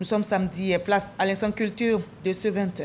Nous sommes samedi et place à l'instant culture de ce 20h.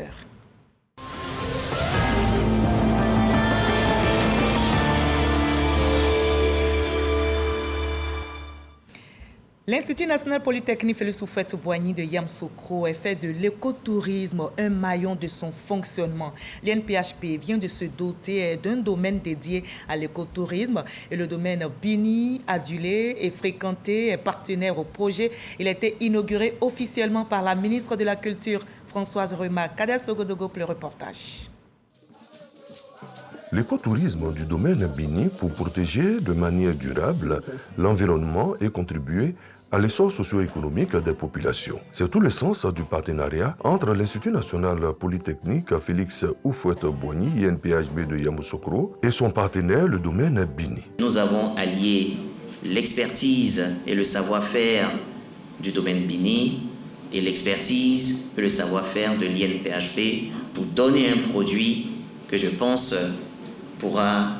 L'Institut national polytechnique Félix Houphouët-Boigny de Yamoussoukro fait de l'écotourisme un maillon de son fonctionnement. L'INPHP vient de se doter d'un domaine dédié à l'écotourisme et le domaine Bini, adulé et fréquenté est partenaire au projet. Il a été inauguré officiellement par la ministre de la Culture, Françoise Remarque. Kader Sogodogo pour le reportage. L'écotourisme du domaine Bini pour protéger de manière durable l'environnement et contribuer à l'essor socio-économique des populations. C'est tout le sens du partenariat entre l'Institut national polytechnique Félix Houphouët-Boigny, INPHB de Yamoussoukro, et son partenaire, le domaine Bini. Nous avons allié l'expertise et le savoir-faire du domaine Bini et l'expertise et le savoir-faire de l'INPHB pour donner un produit que je pense pourra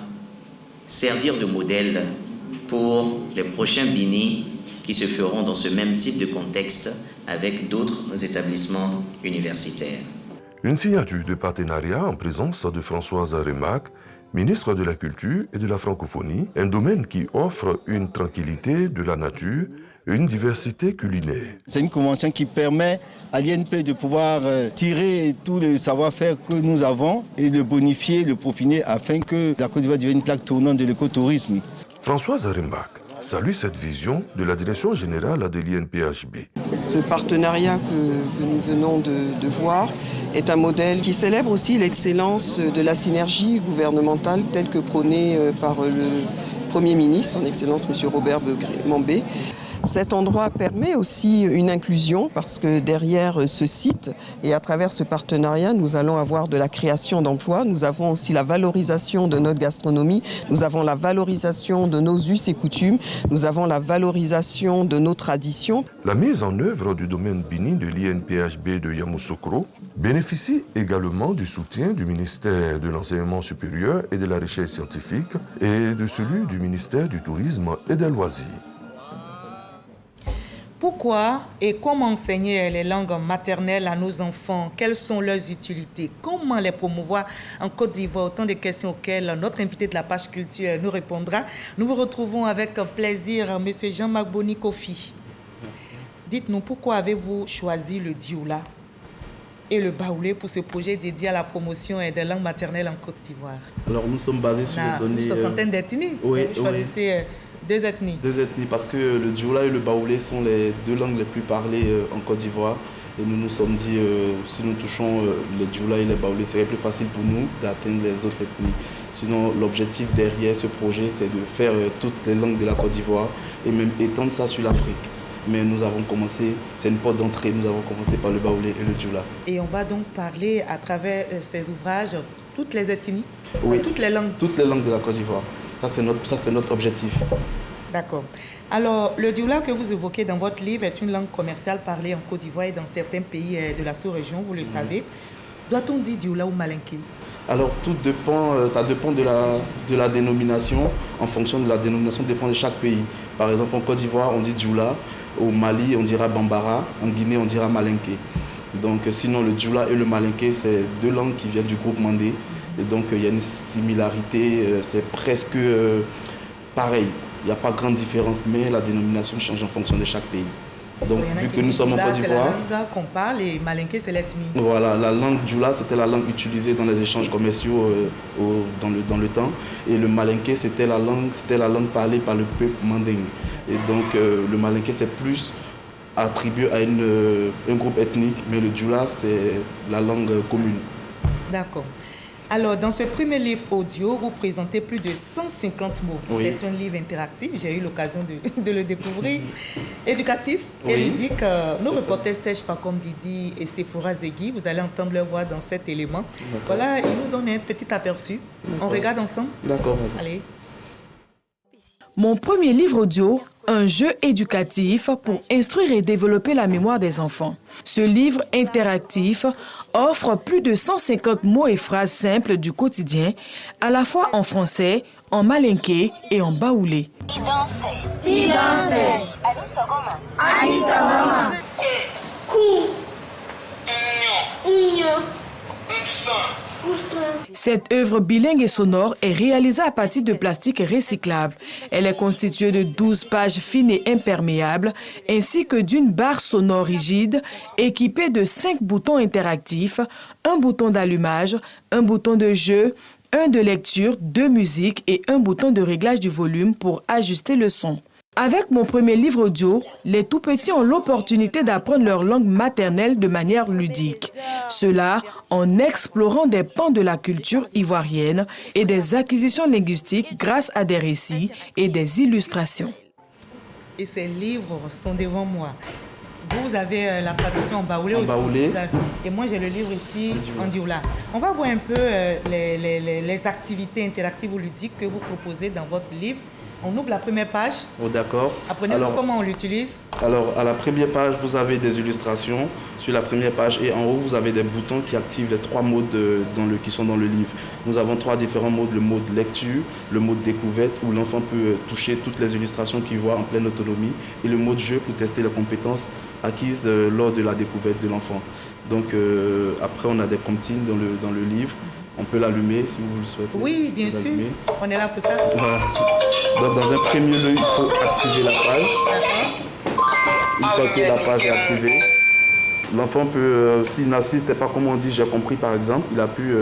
servir de modèle pour les prochains Bini qui se feront dans ce même type de contexte avec d'autres établissements universitaires. Une signature de partenariat en présence de Françoise Remarque, ministre de la Culture et de la Francophonie, un domaine qui offre une tranquillité de la nature et une diversité culinaire. C'est une convention qui permet à l'INP de pouvoir tirer tout le savoir-faire que nous avons et de bonifier, de peaufiner afin que la Côte d'Ivoire devienne une plaque tournante de l'écotourisme. Françoise Remarque salue cette vision de la direction générale de l'INPHB. Ce partenariat que nous venons de voir est un modèle qui célèbre aussi l'excellence de la synergie gouvernementale telle que prônée par le Premier ministre, son Excellence M. Robert Mambé. Cet endroit permet aussi une inclusion parce que derrière ce site et à travers ce partenariat, nous allons avoir de la création d'emplois. Nous avons aussi la valorisation de notre gastronomie. Nous avons la valorisation de nos us et coutumes. Nous avons la valorisation de nos traditions. La mise en œuvre du domaine Bini de l'INPHB de Yamoussoukro bénéficie également du soutien du ministère de l'Enseignement supérieur et de la Recherche scientifique et de celui du ministère du Tourisme et des Loisirs. Pourquoi et comment enseigner les langues maternelles à nos enfants? Quelles sont leurs utilités? Comment les promouvoir en Côte d'Ivoire? Autant de questions auxquelles notre invité de la page culture nous répondra. Nous vous retrouvons avec plaisir, M. Jean-Marc Boni Kofi. Dites-nous, pourquoi avez-vous choisi le dioula et le baoulé pour ce projet dédié à la promotion des langues maternelles en Côte d'Ivoire? Alors, nous sommes basés sur les données... Une soixantaine d'ethnies. Oui, vous choisissez... Deux ethnies. Deux ethnies, parce que le dioula et le baoulé sont les deux langues les plus parlées en Côte d'Ivoire. Et nous nous sommes dit, si nous touchons le dioula et le baoulé, serait plus facile pour nous d'atteindre les autres ethnies. Sinon, l'objectif derrière ce projet, c'est de faire toutes les langues de la Côte d'Ivoire et même étendre ça sur l'Afrique. Mais nous avons commencé, c'est une porte d'entrée, nous avons commencé par le baoulé et le dioula. Et on va donc parler à travers ces ouvrages, toutes les ethnies, oui, toutes les langues. Toutes les langues de la Côte d'Ivoire. Ça, c'est notre objectif. D'accord. Alors, le dioula que vous évoquez dans votre livre est une langue commerciale parlée en Côte d'Ivoire et dans certains pays de la sous-région, vous le savez. Doit-on dire dioula ou malinké? Alors, tout dépend, ça dépend de la dénomination. En fonction de la dénomination, dépend de chaque pays. Par exemple, en Côte d'Ivoire, on dit dioula. Au Mali, on dira bambara. En Guinée, on dira malinké. Donc, sinon, le dioula et le malinké, c'est deux langues qui viennent du groupe mandé. Et donc, il y a une similarité, c'est presque pareil. Il n'y a pas grande différence, mais la dénomination change en fonction de chaque pays. Donc, vu que nous sommes en Côte d'Ivoire... C'est la langue qu'on parle et malinké, c'est l'ethnie. Voilà, la langue dioula, c'était la langue utilisée dans les échanges commerciaux dans le temps. Et le malinké, c'était la langue parlée par le peuple manding. Et donc, le malinké, c'est plus attribué à un groupe ethnique, mais le dioula, c'est la langue commune. D'accord. Alors, dans ce premier livre audio, vous présentez plus de 150 mots. Oui. C'est un livre interactif, j'ai eu l'occasion de le découvrir. Éducatif et ludique. Nos reporters sèches, pas comme Didi et Sephora Zegui, vous allez entendre leur voix dans cet élément. Voilà, ils nous donnent un petit aperçu. On regarde ensemble? D'accord. Allez. Mon premier livre audio, un jeu éducatif pour instruire et développer la mémoire des enfants. Ce livre interactif offre plus de 150 mots et phrases simples du quotidien, à la fois en français, en malinké et en baoulé. Cool. Cette œuvre bilingue et sonore est réalisée à partir de plastique recyclable. Elle est constituée de 12 pages fines et imperméables, ainsi que d'une barre sonore rigide équipée de 5 boutons interactifs, un bouton d'allumage, un bouton de jeu, un de lecture, 2 musiques et un bouton de réglage du volume pour ajuster le son. Avec mon premier livre audio, les tout-petits ont l'opportunité d'apprendre leur langue maternelle de manière ludique. Cela en explorant des pans de la culture ivoirienne et des acquisitions linguistiques grâce à des récits et des illustrations. Et ces livres sont devant moi. Vous avez la traduction en baoulé aussi. Baoulé. Et moi, j'ai le livre ici en dioula. On va voir un peu les activités interactives ou ludiques que vous proposez dans votre livre. On ouvre la première page. Oh, d'accord. Apprenez-nous comment on l'utilise. Alors, à la première page, vous avez des illustrations sur la première page et en haut, vous avez des boutons qui activent les 3 modes qui sont dans le livre. Nous avons 3 différents modes. Le mode lecture, le mode découverte où l'enfant peut toucher toutes les illustrations qu'il voit en pleine autonomie et le mode jeu pour tester les compétences acquises lors de la découverte de l'enfant. Donc, après, on a des comptines dans le livre. On peut l'allumer si vous le souhaitez. Oui, bien sûr. On est là pour ça. Voilà. Donc, dans un premier lieu, il faut activer la page. Une fois que la page est activée, l'enfant peut, s'il ne sait pas comment on dit j'ai compris par exemple, il a pu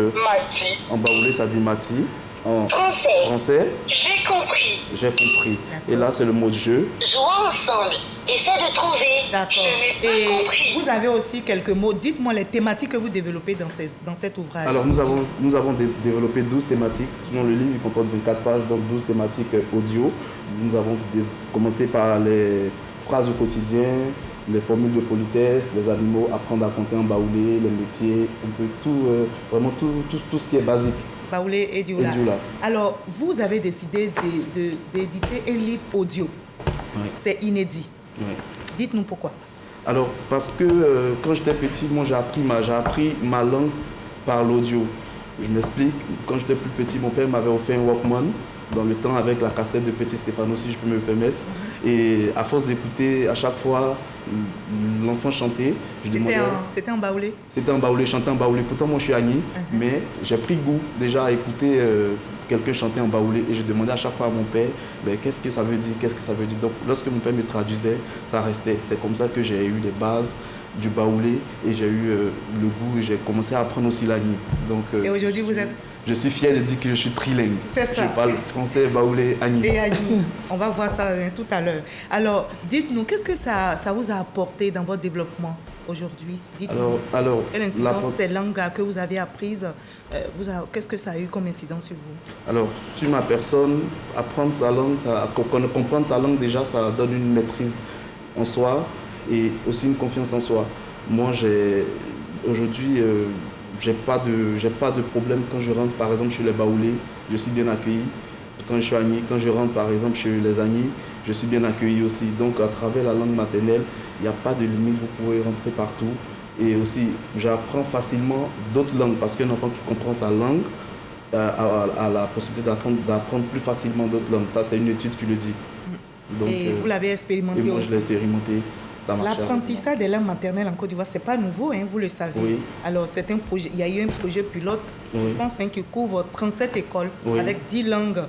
en baoulé, ça dit Mati. En français. J'ai compris. J'ai compris. Et là, c'est le mot de jeu. Jouons ensemble. Essaie de trouver. D'accord. Et vous avez aussi quelques mots. Dites-moi les thématiques que vous développez dans cet ouvrage. Alors, nous avons développé 12 thématiques. Sinon, le livre il comporte 24 pages, donc 12 thématiques audio. Nous avons commencé par les phrases au quotidien, les formules de politesse, les animaux, apprendre à compter en baoulé, les métiers, un peu tout, vraiment tout ce qui est basique. Baoulé et dioula. Alors, vous avez décidé d'éditer un livre audio. Oui. C'est inédit. Oui. Dites-nous pourquoi. Alors, parce que quand j'étais petit, moi j'ai appris ma langue par l'audio. Je m'explique. Quand j'étais plus petit, mon père m'avait offert un Walkman dans le temps avec la cassette de Petit Stéphano, si je peux me permettre. Et à force d'écouter à chaque fois l'enfant chanter, je demandais... C'était en baoulé? C'était en baoulé, chanter en baoulé. Pourtant, moi je suis Agni, mais j'ai pris goût déjà à écouter quelqu'un chanter en baoulé et je demandais à chaque fois à mon père qu'est-ce que ça veut dire, qu'est-ce que ça veut dire. Donc lorsque mon père me traduisait, ça restait. C'est comme ça que j'ai eu les bases du baoulé et j'ai eu le goût et j'ai commencé à apprendre aussi l'Agni. Donc, et aujourd'hui vous êtes... Je suis fier de dire que je suis trilingue. C'est ça. Je parle français, baoulé, Agni. Et Agni. On va voir ça tout à l'heure. Alors, dites-nous, qu'est-ce que ça vous a apporté dans votre développement aujourd'hui? Dites-nous. Alors, quelle incidence ces langues que vous avez apprises, qu'est-ce que ça a eu comme incidence sur vous? Alors, sur ma personne, apprendre sa langue, comprendre sa langue déjà, ça donne une maîtrise en soi et aussi une confiance en soi. Moi, aujourd'hui... j'ai pas de problème quand je rentre par exemple chez les baoulés, je suis bien accueilli. Pourtant je suis Agni, quand je rentre par exemple chez les Agni, je suis bien accueilli aussi. Donc à travers la langue maternelle, il n'y a pas de limite, vous pouvez rentrer partout. Et aussi j'apprends facilement d'autres langues parce qu'un enfant qui comprend sa langue a la possibilité d'apprendre plus facilement d'autres langues. Ça c'est une étude qui le dit. Donc, et vous l'avez expérimenté aussi? Et moi je l'ai expérimenté. L'apprentissage des langues maternelles en Côte d'Ivoire, ce n'est pas nouveau, vous le savez. Oui. Alors, c'est un projet, il y a eu un projet pilote, je pense, qui couvre 37 écoles avec 10 langues.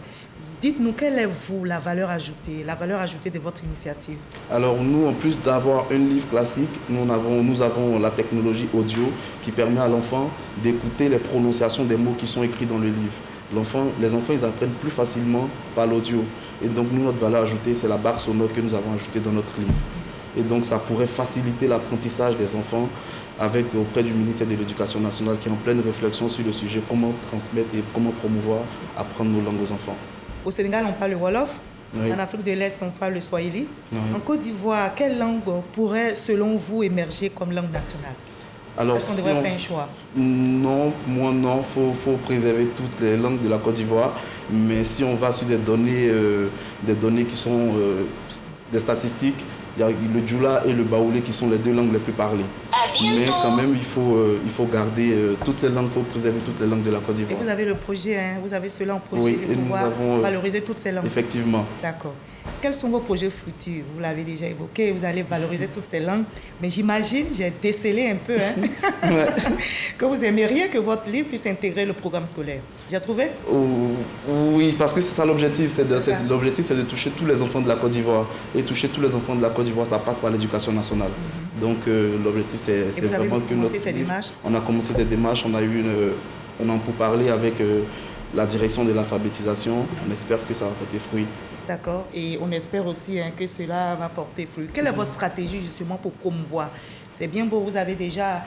Dites-nous, quelle est, la valeur ajoutée de votre initiative? Alors, nous, en plus d'avoir un livre classique, nous avons la technologie audio qui permet à l'enfant d'écouter les prononciations des mots qui sont écrits dans le livre. Les enfants, ils apprennent plus facilement par l'audio. Et donc, nous, notre valeur ajoutée, c'est la barre sonore que nous avons ajoutée dans notre livre. Et donc, ça pourrait faciliter l'apprentissage des enfants auprès du ministère de l'Éducation nationale qui est en pleine réflexion sur le sujet, comment transmettre et comment promouvoir, apprendre nos langues aux enfants. Au Sénégal, on parle le Wolof. Oui. En Afrique de l'Est, on parle le Swahili. Oui. En Côte d'Ivoire, quelle langue pourrait, selon vous, émerger comme langue nationale? Alors, est-ce qu'on devrait faire un choix? Non, moi non. Il faut préserver toutes les langues de la Côte d'Ivoire. Mais si on va sur des données qui sont des statistiques, il y a le djoula et le baoulé qui sont les 2 langues les plus parlées. À bientôt. Mais quand même, il faut garder toutes les langues, il faut préserver toutes les langues de la Côte Et d'Ivoire. vous avez le projet, hein, vous avez cela en projet Oui, de et nous pouvoir avons, valoriser toutes ces langues. Effectivement. D'accord. Quels sont vos projets futurs? Vous l'avez déjà évoqué, vous allez valoriser toutes ces langues. Mais j'imagine, j'ai décelé un peu, hein, que vous aimeriez que votre livre puisse intégrer le programme scolaire. J'ai trouvé? Oui, parce que c'est ça l'objectif. L'objectif, c'est de toucher tous les enfants de la Côte d'Ivoire. Et toucher tous les enfants de la Côte d'Ivoire, ça passe par l'éducation nationale. Donc l'objectif, c'est vraiment que notre livre... On a commencé des démarches, on a pour parler avec la direction de l'alphabétisation. On espère que ça va porter fruit. D'accord. Et on espère aussi, hein, que cela va porter fruit. Quelle est votre stratégie justement pour promouvoir? C'est bien beau, vous avez déjà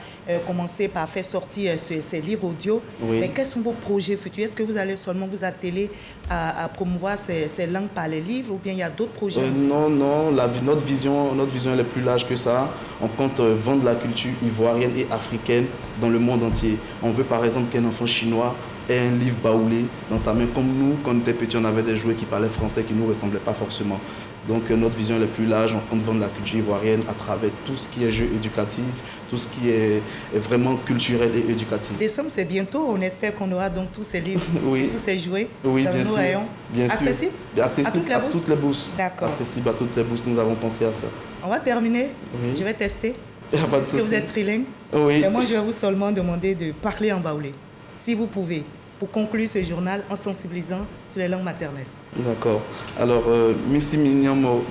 commencé par faire sortir ces livres audio. Oui. Mais quels sont vos projets futurs? Est-ce que vous allez seulement vous atteler à promouvoir ces langues par les livres ou bien il y a d'autres projets? Non, notre vision elle est plus large que ça. On compte vendre la culture ivoirienne et africaine dans le monde entier. On veut par exemple qu'un enfant chinois ait un livre baoulé dans sa main. Comme nous, quand on était petits, on avait des jouets qui parlaient français qui ne nous ressemblaient pas forcément. Donc notre vision elle est plus large, on compte vendre la culture ivoirienne à travers tout ce qui est jeu éducatif, tout ce qui est vraiment culturel et éducatif. Décembre, c'est bientôt, on espère qu'on aura donc tous ces livres, Oui. tous ces jouets Oui, dans bien nos sûr. rayons. Bien sûr. Accessible À toutes les bourses. D'accord. Accessible à toutes les bourses, nous avons pensé à ça. On va terminer. Oui. Je vais tester. Il n'y a pas de Est-ce que vous souci. êtes trilingue? Oui. Et moi, je vais vous seulement demander de parler en baoulé, si vous pouvez, pour conclure ce journal en sensibilisant sur les langues maternelles. D'accord. Alors, Missy Minimo,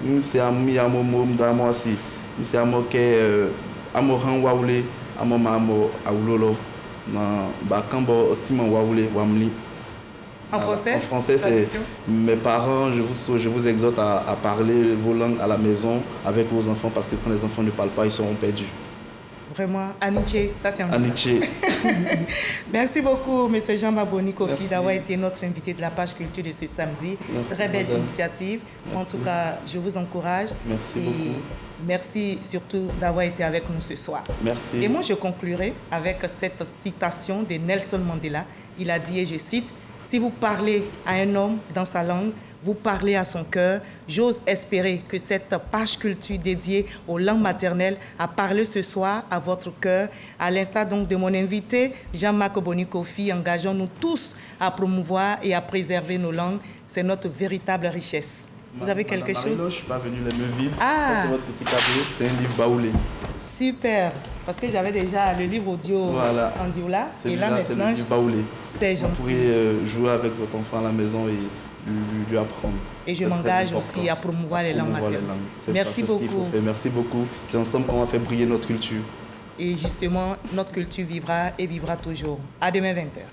Missy Amiamo Mdamoasi, Missy Amoke, Amoran Waoulé, Amomamo Aoulolo, Bakambo Otiman Waoulé, Wamli. En français? En français, c'est Traduction. mes parents, je vous exhorte à parler vos langues à la maison avec vos enfants parce que quand les enfants ne parlent pas, ils seront perdus. Vraiment, Aniché, ça c'est en Aniché. Merci beaucoup, M. Jean-Maboni Kofi, Merci. d'avoir été notre invité de la page culture de ce samedi. Merci, Très belle madame. initiative. En Merci. tout cas, je vous encourage. Merci et beaucoup. merci surtout d'avoir été avec nous ce soir. Merci. Et moi, je conclurai avec cette citation de Nelson Mandela. Il a dit, et je cite, « Si vous parlez à un homme dans sa langue, vous parlez à son cœur. J'ose espérer que cette page culture dédiée aux langues maternelles a parlé ce soir à votre cœur. À l'instar donc de mon invité, Jean-Marc Boni Kofi, engageons-nous tous à promouvoir et à préserver nos langues. C'est notre véritable richesse. Vous avez quelque chose? Je ne suis pas venu les mains vides. Ah. Ça, c'est votre petit cadeau. C'est un livre baoulé. Super, parce que j'avais déjà le livre audio Voilà. en dioula. Et Celui-là, là, c'est le maintenant, livre baoulé. c'est Vous gentil. pouvez jouer avec votre enfant à la maison et lui apprendre. Et je C'est très m'engage important. aussi à promouvoir les langues Promouvoir les maternelles. langues. C'est Merci ça, c'est ce qu'il faut beaucoup. faire. Merci beaucoup. C'est ensemble qu'on va faire briller notre culture. Et justement, notre culture vivra et vivra toujours. À demain 20h.